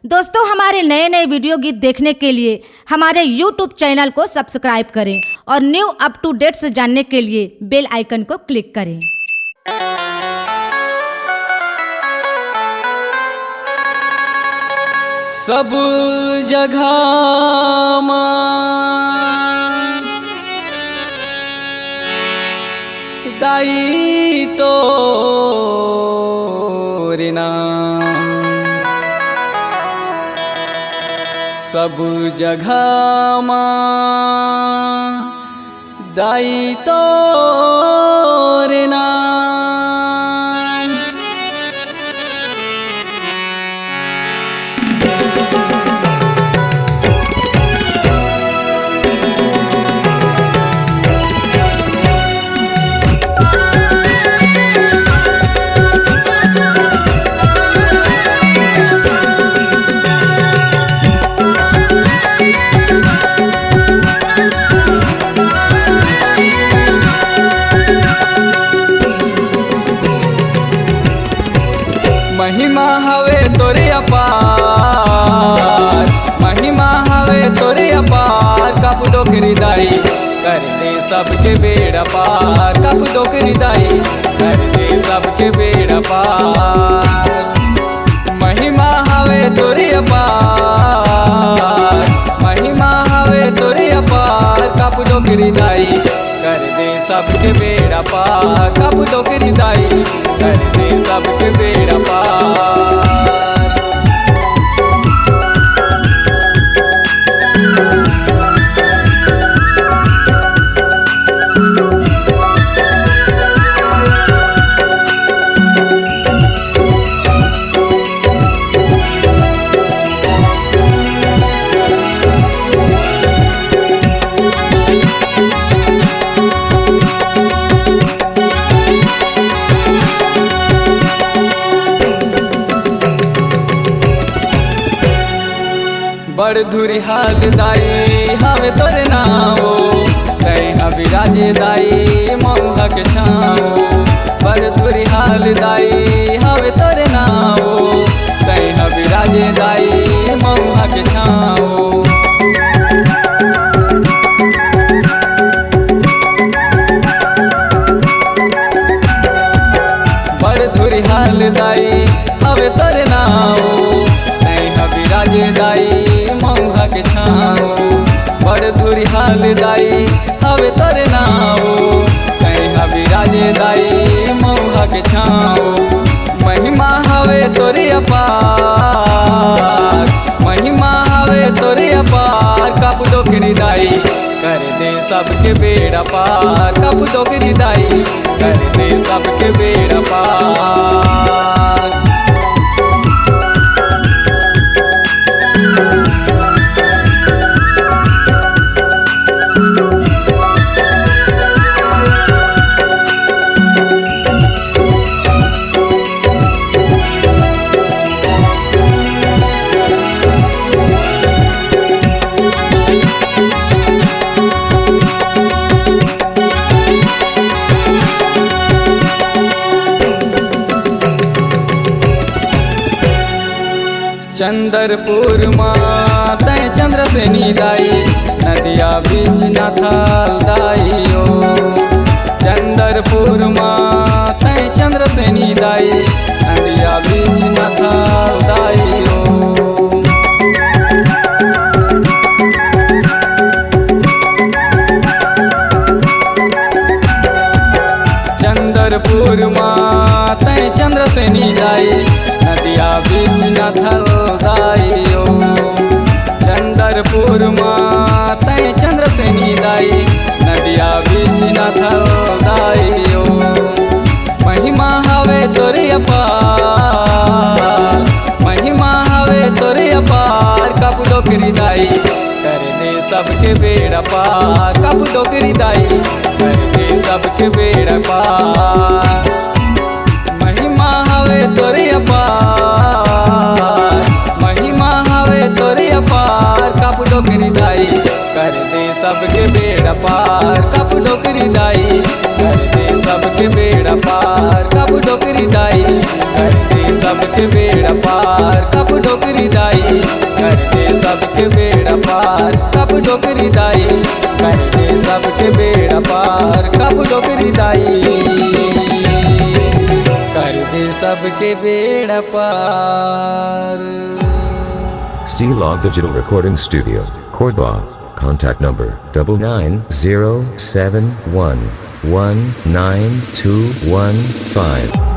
दोस्तों, हमारे नए नए वीडियो गीत देखने के लिए हमारे YouTube चैनल को सब्सक्राइब करें और न्यू अप टू डेट्स जानने के लिए बेल आइकन को क्लिक करें। सब जगह दाई तो रे नाम, सब जगह दाई तो रे नाम। महिमा हवे तोरे अपार, महिमा हवे तोरे अपार। कब डोकरी दाई कर दे सबके बेड़ा पार, कब डोकरी दाई कर दे सबके बेड़ा पार। महिमा हवे तोरे अपार, महिमा हवे तोरे अपार। कब डोकरी दाई कर दे सबके बेड़ा पार, कब डोकरी दाई कर दे सबके बेड़ा पार। बड़ धुरी हाल दाई हवे तोरे नाओ, तै अभिराजे दाई मऊहा के छाओ। बड़ धुरी हाल दाई हवे तोरे नाओ, तै अभिराजे दाई मऊहा के छाओ। बड़ धुरी हाल दाई हवे तोरे नाओ, तै अभिराजे दाई मऊहा के छाओ। बड़ धुरी हाल दाई हवे तोरे नाओ, तै अभिराजे दाई मऊहा के छाओ। महिमा हवे तोरे अपार, महिमा हवे तोरे अपार। कब डोकरी दाई कर दे सबके बेड़ा पार, कब डोकरी दाई कर दे सबके बेड़ा पार। चंद्रपुर माता चंद्र से दाई, नदिया बीच न थाल दाइयो। चंद्रपुर माता चंद्र से दाई, नदिया बीच न थाल दाइयो। चंद्रपुर माता चंद्र से दाई, नदिया बीच न थल दाइयो। चंद्रपुर माता चंद्र से दाई, नदिया बीच न थल दाइयो। महिमा हवे तोरे अपार, महिमा हवे तोरे अपार। कब डोकरी दाई कर दे सबके बेड़ा पार, कब डोकरी दाई कर दे सबके बेड़ा पार। महिमा हवे तोरे अपार, महिमा हवे तोरे अपार। कब डोकरी दाई कर दे सबके बेड़ा पार, कब डोकरी दाई कर दे सबके बेड़ा पार। कब डोकरी दाई कर दे सबके बेड़ा पार, कब डोकरी दाई डोगरी दाई कर दे सबके बेड़ा पार कब डोगरी दाई कर दे सबके बेड़ा पार। C-Log Digital Recording Studio, Cordoba. Contact number 99071192115.